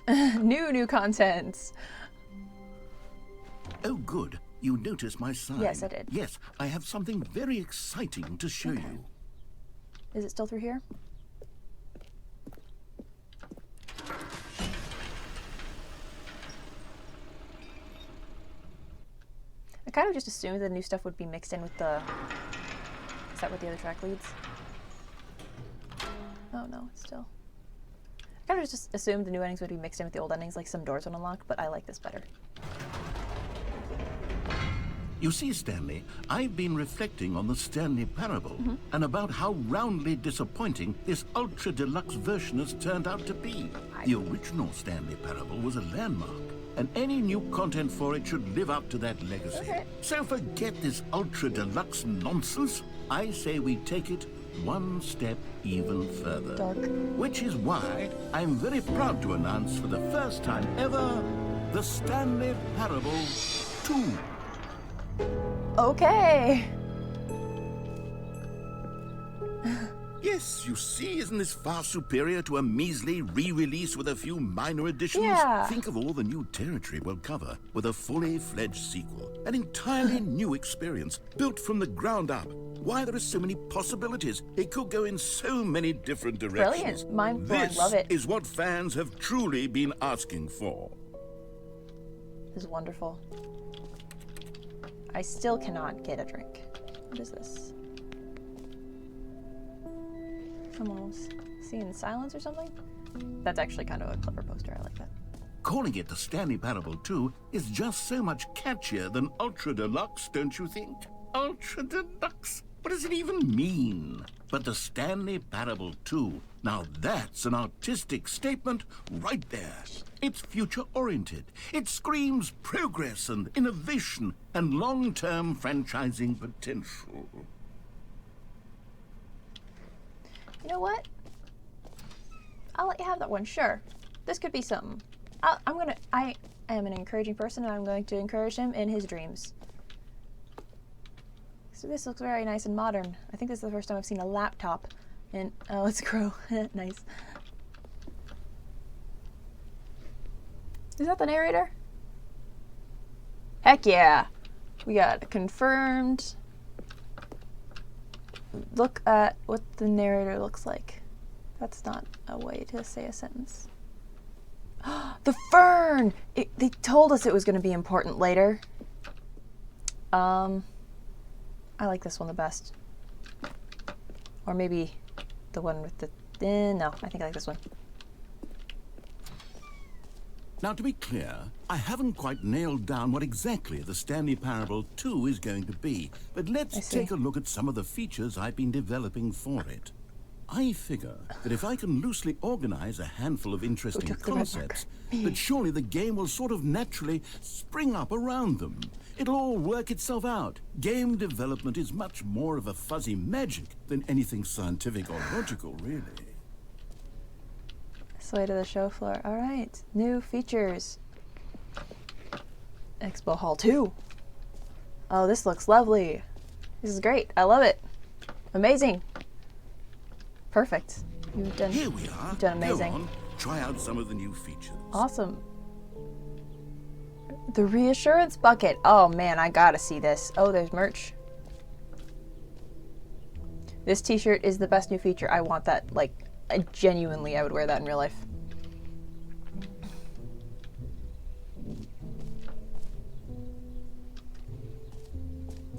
New content. Oh, good. You noticed my sign. Yes, I did. Yes, I have something very exciting to show you. Is it still through here? I kind of just assumed the new stuff would be mixed in with the... Is that where the other track leads? Oh no, it's still... I kind of just assumed the new endings would be mixed in with the old endings, like some doors would unlock, but I like this better. You see, Stanley, I've been reflecting on the Stanley Parable and about how roundly disappointing this ultra deluxe version has turned out to be. The original Stanley Parable was a landmark, and any new content for it should live up to that legacy. Okay. So forget this ultra deluxe nonsense. I say we take it one step even further. Dark. Which is why I'm very proud to announce for the first time ever, the Stanley Parable 2. Okay. Yes, you see, isn't this far superior to a measly re-release with a few minor additions? Yeah. Think of all the new territory we'll cover with a fully fledged sequel. An entirely new experience, built from the ground up. Why, there are so many possibilities. It could go in so many different directions. Brilliant. Mind-blowing. Love it. This is what fans have truly been asking for. This is wonderful. I still cannot get a drink. What is this? I'm almost seeing silence or something? That's actually kind of a clever poster. I like that. Calling it the Stanley Parable 2 is just so much catchier than Ultra Deluxe, don't you think? Ultra Deluxe? What does it even mean? But the Stanley Parable 2, now that's an artistic statement right there. It's future-oriented. It screams progress and innovation and long-term franchising potential. You know what? I'll let you have that one, sure. This could be something. I am an encouraging person, and I'm going to encourage him in his dreams. So this looks very nice and modern. I think this is the first time I've seen a laptop. And, oh, it's a crow. Nice. Is that the narrator? Heck yeah! We got confirmed. Look at what the narrator looks like. That's not a way to say a sentence. The fern! They told us it was going to be important later. I like this one the best. Or maybe the one with the... no, I think I like this one. Now, to be clear, I haven't quite nailed down what exactly the Stanley Parable 2 is going to be, but let's take a look at some of the features I've been developing for it. I figure that if I can loosely organize a handful of interesting concepts, that surely the game will sort of naturally spring up around them. It'll all work itself out. Game development is much more of a fuzzy magic than anything scientific or logical, really. Sway to the show floor. All right, new features. Expo Hall 2. Oh, this looks lovely. This is great. I love it. Amazing. Perfect. You've done. Here we are. You've done amazing. Go on, try out some of the new features. Awesome. The reassurance bucket. Oh man, I gotta see this. Oh, there's merch. This t-shirt is the best new feature. I want that. Like, genuinely, I would wear that in real life.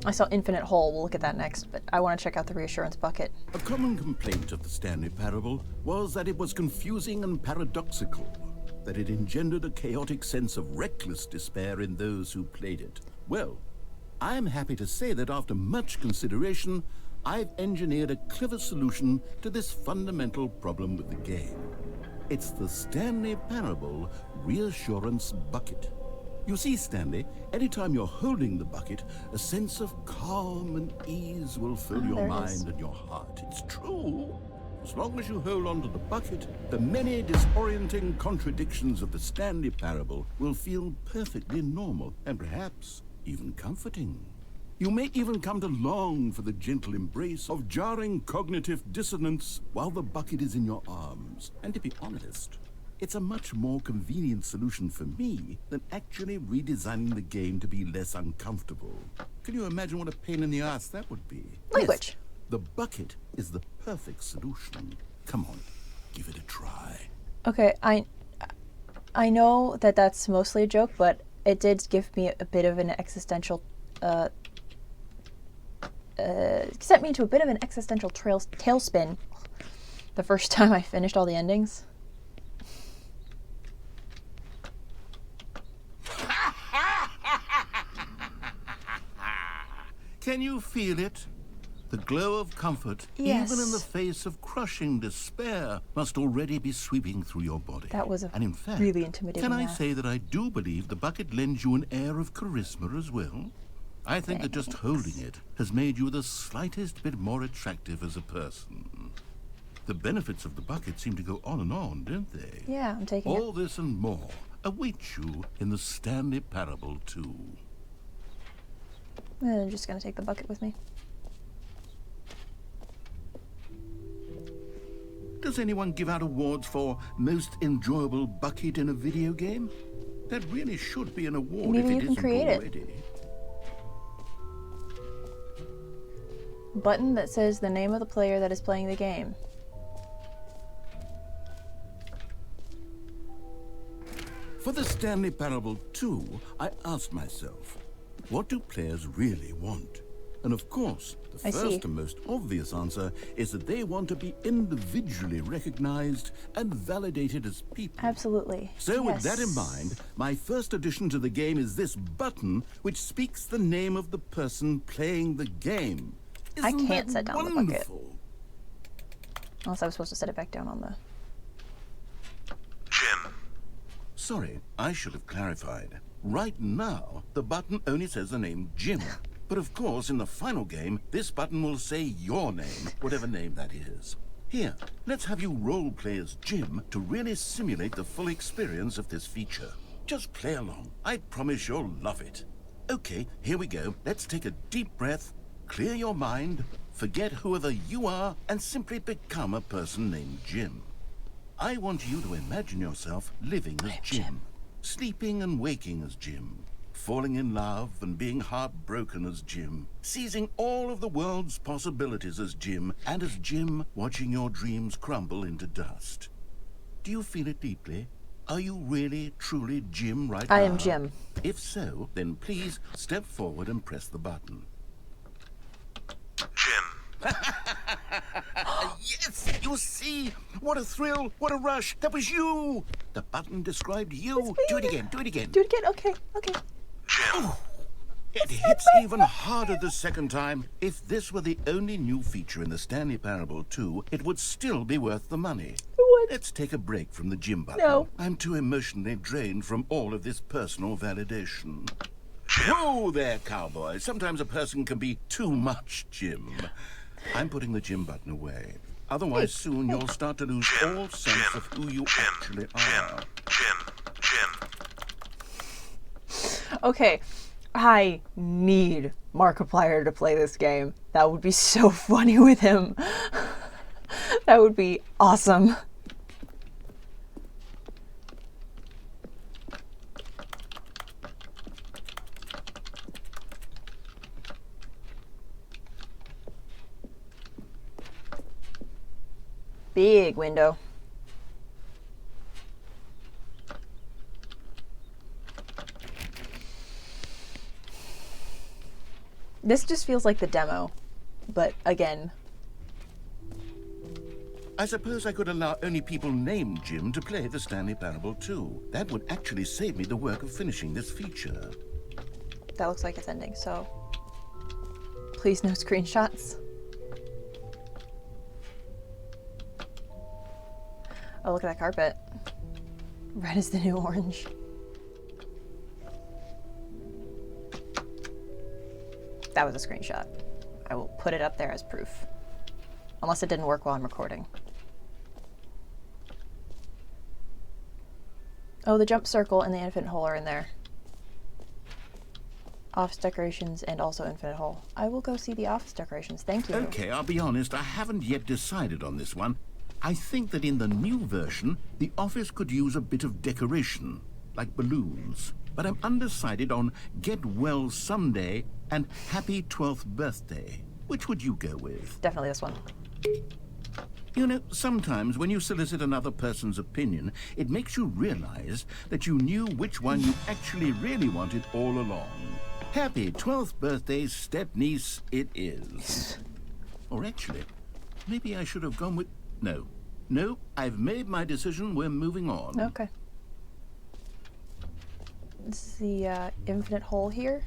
I saw Infinite Hole. We'll look at that next, but I want to check out the reassurance bucket. A common complaint of the Stanley Parable was that it was confusing and paradoxical, that it engendered a chaotic sense of reckless despair in those who played it. Well, I'm happy to say that after much consideration, I've engineered a clever solution to this fundamental problem with the game. It's the Stanley Parable Reassurance Bucket. You see, Stanley, anytime you're holding the bucket, a sense of calm and ease will fill your mind and your heart. It's true. As long as you hold on to the bucket, the many disorienting contradictions of the Stanley Parable will feel perfectly normal and perhaps even comforting. You may even come to long for the gentle embrace of jarring cognitive dissonance while the bucket is in your arms. And to be honest, it's a much more convenient solution for me than actually redesigning the game to be less uncomfortable. Can you imagine what a pain in the ass that would be? Language. Yes, the bucket is the perfect solution. Come on, give it a try. Okay, I know that that's mostly a joke, but it did give me a bit of an existential sent me into a bit of an existential tailspin the first time I finished all the endings. Can you feel it? The glow of comfort, Yes. even in the face of crushing despair, must already be sweeping through your body. That was a and in fact, really intimidating can I laugh. say that I do believe the bucket lends you an air of charisma as well? I think that just holding it has made you the slightest bit more attractive as a person. The benefits of the bucket seem to go on and on, don't they? Yeah, I'm taking it. All this and more awaits you in the Stanley Parable 2. I'm just gonna take the bucket with me. Does anyone give out awards for most enjoyable bucket in a video game? That really should be an award Maybe if you it can isn't create it. already. Button that says the name of the player that is playing the game. For the Stanley Parable 2, I asked myself, what do players really want? And of course, the I first see. and most obvious answer is that they want to be individually recognized and validated as people. Absolutely. So with that in Yes. mind, my first addition to the game is this button, which speaks the name of the person playing the game. I Isn't can't that set down the bucket. wonderful? Unless I was supposed to set it back down on the... Jim. Sorry, I should have clarified. Right now, the button only says the name Jim. But of course, in the final game, this button will say your name, whatever name that is. Here, let's have you role play as Jim to really simulate the full experience of this feature. Just play along. I promise you'll love it. Okay, here we go. Let's take a deep breath, clear your mind, forget whoever you are, and simply become a person named Jim. I want you to imagine yourself living as Jim, sleeping and waking as Jim, falling in love and being heartbroken as Jim, seizing all of the world's possibilities as Jim, and as Jim watching your dreams crumble into dust. Do you feel it deeply? Are you really, truly Jim right now? I am Jim. If so, then please step forward and press the button. Jim. Yes! You see? What a thrill! What a rush! That was you! The button described you. Do it again, do it again. Do it again? Okay, okay. Jim. It hits even harder the second time. If this were the only new feature in the Stanley Parable 2, it would still be worth the money. What? Let's take a break from the Jim button. No. I'm too emotionally drained from all of this personal validation. Whoa there, cowboy. Sometimes a person can be too much Jim. I'm putting the Jim button away. Otherwise, soon you'll start to lose all sense of who you actually are. Jim. Okay, I need Markiplier to play this game. That would be so funny with him. That would be awesome. Big window. This just feels like the demo, but again, I suppose I could allow only people named Jim to play the Stanley Parable 2. That would actually save me the work of finishing this feature. that looks like it's ending, so please no screenshots. Oh, look at that carpet. Red is the new orange. That was a screenshot. I will put it up there as proof. Unless it didn't work while I'm recording. Oh, the jump circle and the infinite hole are in there. Office decorations and also infinite hole. I will go see the office decorations. Thank you. Okay, I'll be honest, I haven't yet decided on this one. I think that in the new version, the office could use a bit of decoration, like balloons. But I'm undecided on Get Well Someday and Happy 12th Birthday. Which would you go with? Definitely this one. You know, sometimes when you solicit another person's opinion, it makes you realize that you knew which one you actually really wanted all along. Happy 12th birthday, step-niece, it is. Or actually, maybe I should have gone with... No, I've made my decision. We're moving on. Okay. This is the infinite hole here.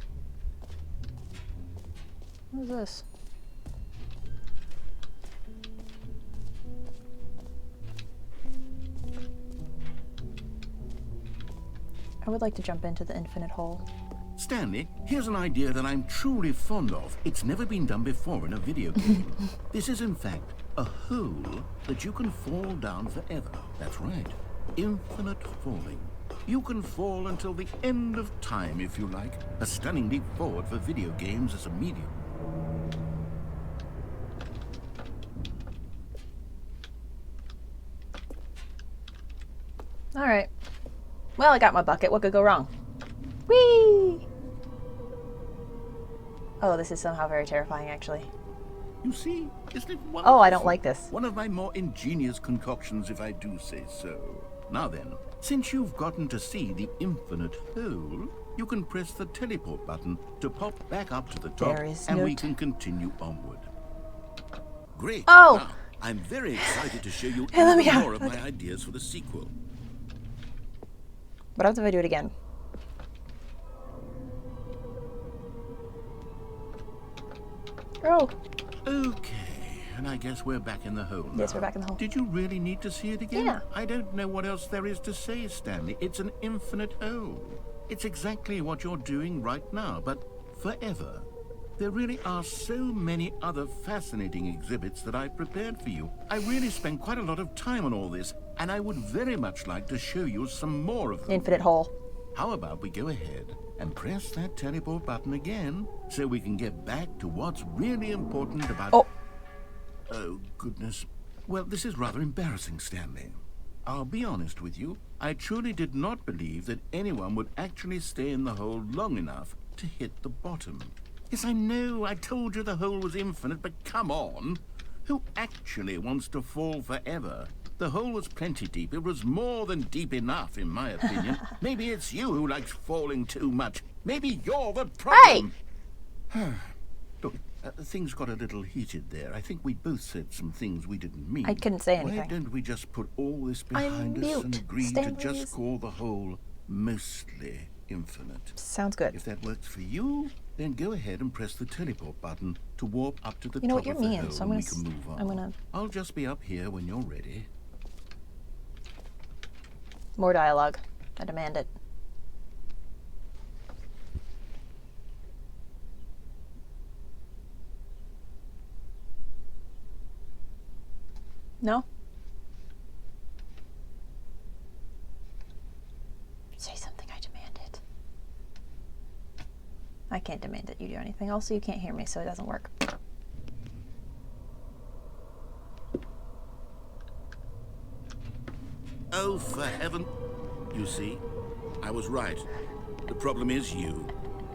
What is this? I would like to jump into the infinite hole. Stanley, here's an idea that I'm truly fond of. It's never been done before in a video game. This is, in fact, a hole that you can fall down forever. That's right. Infinite falling. You can fall until the end of time, if you like. A stunning leap forward for video games as a medium. All right. Well, I got my bucket. What could go wrong? Whee! Oh, this is somehow very terrifying, actually. You see, isn't it wonderful? Oh, I don't like this. One of my more ingenious concoctions, if I do say so. Now then, since you've gotten to see the infinite hole, you can press the teleport button to pop back up to the top, There is and no we can continue onward. Great. Oh! Now, I'm very excited to show you Hey, let me even out. more of my ideas for the sequel. What happens if I do it again? Oh, Okay, and I guess we're back in the hole now. Yes, we're back in the hole. Did you really need to see it again? Yeah. I don't know what else there is to say, Stanley. It's an infinite hole. It's exactly what you're doing right now, but forever. There really are so many other fascinating exhibits that I've prepared for you. I really spent quite a lot of time on all this, and I would very much like to show you some more of them. infinite hole. How about we go ahead and press that teleport button again so we can get back to what's really important about... Oh. Oh, goodness. Well, this is rather embarrassing, Stanley. I'll be honest with you. I truly did not believe that anyone would actually stay in the hole long enough to hit the bottom. Yes, I know. I told you the hole was infinite, but come on. Who actually wants to fall forever? The hole was plenty deep. It was more than deep enough, in my opinion. Maybe it's you who likes falling too much. Maybe you're the problem. Look, things got a little heated there. I think we both said some things we didn't mean. I couldn't say Why anything. don't we just put all this I'm behind us and mute. agree to Stanley's- just call the hole mostly infinite? Sounds good. If that works for you, then go ahead and press the teleport button to warp up to the You know top what, you're of the mean, hole so I'm and gonna we can move on. I'm gonna- I'll just be up here when you're ready. More dialogue. I demand it. No? Say something, I demand it. I can't demand that you do anything. Also, you can't hear me, so it doesn't work. Oh, for heaven... You see, I was right. The problem is you.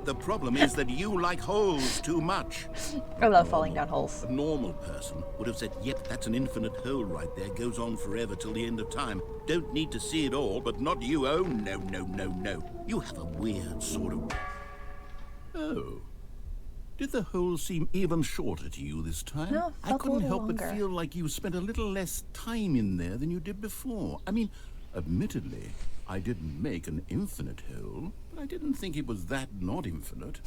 The problem is that you like holes too much. I love falling down holes. A normal person would have said, yep, that's an infinite hole right there. Goes on forever till the end of time. Don't need to see it all, but not you. Oh, no, no, no, no. You have a weird sort of... Oh. Did the hole seem even shorter to you this time? No, it I felt a couldn't little help longer. but feel like you spent a little less time in there than you did before. I mean, admittedly, I didn't make an infinite hole, but I didn't think it was that not infinite.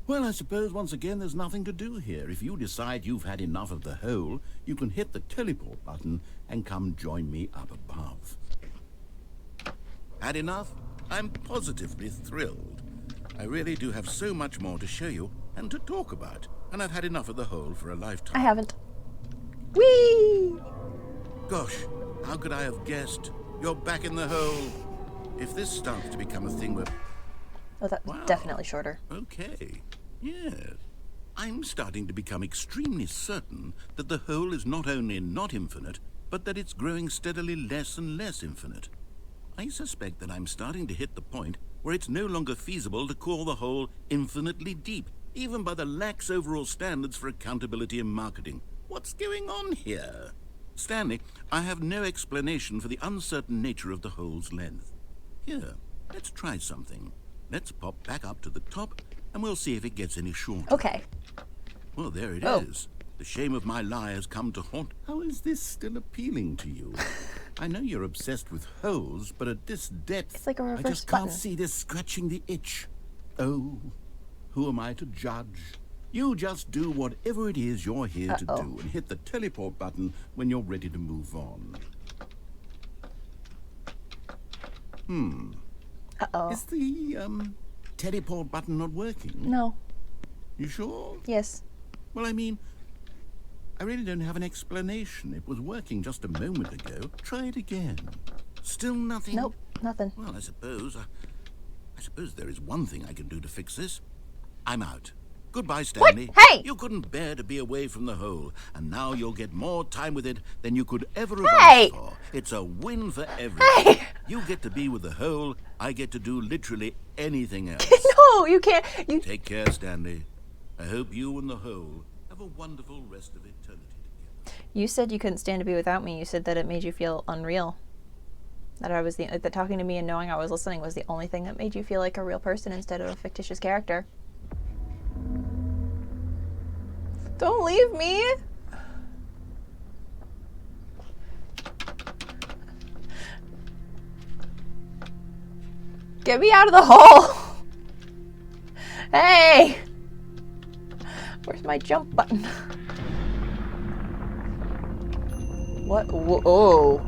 Well, I suppose once again there's nothing to do here. If you decide you've had enough of the hole, you can hit the teleport button and come join me up above. Had enough? I'm positively thrilled. I really do have so much more to show you and to talk about, and I've had enough of the hole for a lifetime. I haven't. Whee! Gosh, how could I have guessed? You're back in the hole. If this starts to become a thing where... Oh, that was Wow. definitely shorter. Okay, yes. I'm starting to become extremely certain that the hole is not only not infinite, but that it's growing steadily less and less infinite. I suspect that I'm starting to hit the point where it's no longer feasible to call the hole infinitely deep, even by the lax overall standards for accountability in marketing. What's going on here? Stanley, I have no explanation for the uncertain nature of the hole's length. Here, let's try something. Let's pop back up to the top, and we'll see if it gets any shorter. Okay. Well, there it Oh. is. The shame of my lie has come to haunt. How is this still appealing to you? I know you're obsessed with holes, but at this depth, It's like a I reverse just can't button. see this scratching the itch. Oh, who am I to judge? You just do whatever it is you're here to Uh-oh. do and hit the teleport button when you're ready to move on. Uh-oh. Is the, teleport button not working? No. You sure? Yes. Well, I mean, I really don't have an explanation. It was working just a moment ago. Try it again. Still nothing? Nope. Nothing. Well, I suppose there is one thing I can do to fix this. I'm out. Goodbye, Stanley. Hey! You couldn't bear to be away from the hole, and now you'll get more time with it than you could ever have Hey! asked for. It's a win for everyone. Hey! You get to be with the hole. I get to do literally anything else. No, you can't. You. Take care, Stanley. I hope you and the hole have a wonderful rest of eternity together. You said you couldn't stand to be without me. You said that it made you feel unreal. That I was that talking to me and knowing I was listening was the only thing that made you feel like a real person instead of a fictitious character. Don't leave me. Get me out of the hole. Hey. Where's my jump button? What? Oh.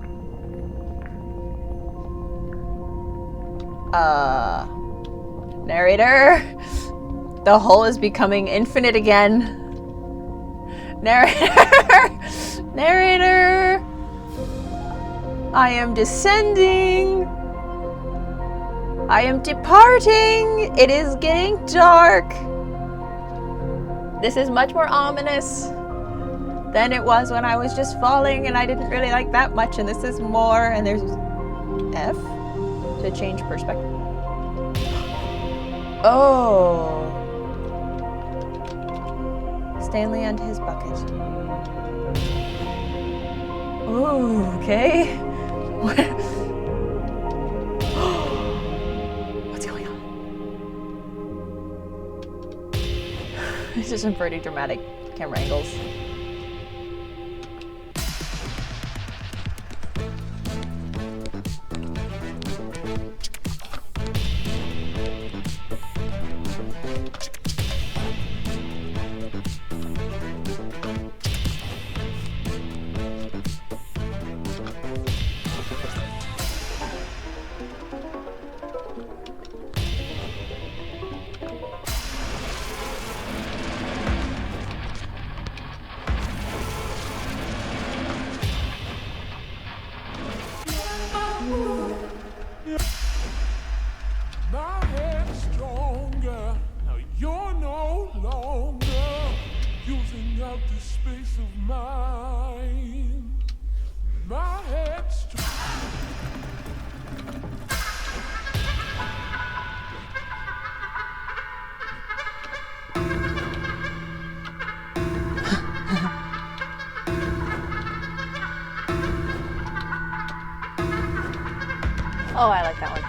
Narrator. The hole is becoming infinite again. Narrator. Narrator. I am descending. I am departing. It is getting dark. This is much more ominous than it was when I was just falling and I didn't really like that much, and this is more, and there's F to change perspective. Oh. Stanley and his bucket. Ooh, okay. What's going on? This is some pretty dramatic camera angles. My head's stronger. Now you're no longer using up the space of mine. My head's stronger. Oh, I like that one.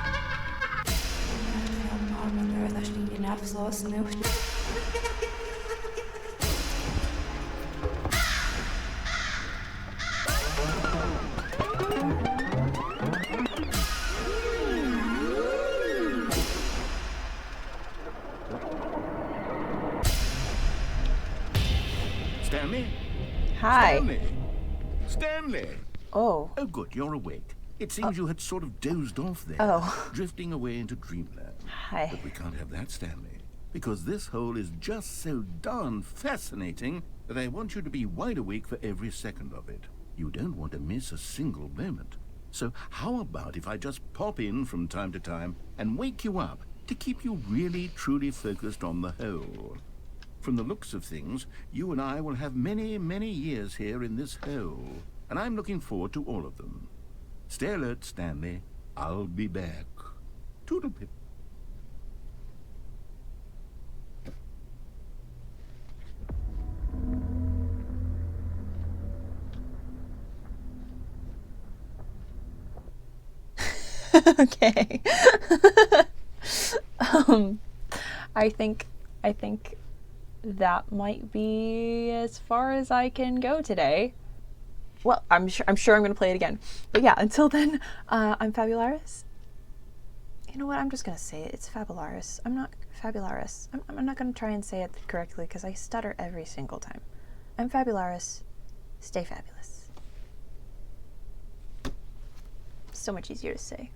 Stanley? Hi. Stanley? Stanley! Oh. Oh, good, you're awake. It seems you had sort of dozed off there, Oh. drifting away into dreamland. Hi. But we can't have that, Stanley, because this hole is just so darn fascinating that I want you to be wide awake for every second of it. You don't want to miss a single moment. So how about if I just pop in from time to time and wake you up to keep you really, truly focused on the hole? From the looks of things, you and I will have many, many years here in this hole. and I'm looking forward to all of them. Stay alert, Stanley. I'll be back. Toodlepip. Okay. I think that might be as far as I can go today. Well, I'm sure I'm going to play it again. But yeah, until then, I'm Fabularis. You know what? I'm just going to say it. It's Fabularis. I'm not Fabularis. I'm not going to try and say it correctly because I stutter every single time. I'm Fabularis. Stay fabulous. So much easier to say.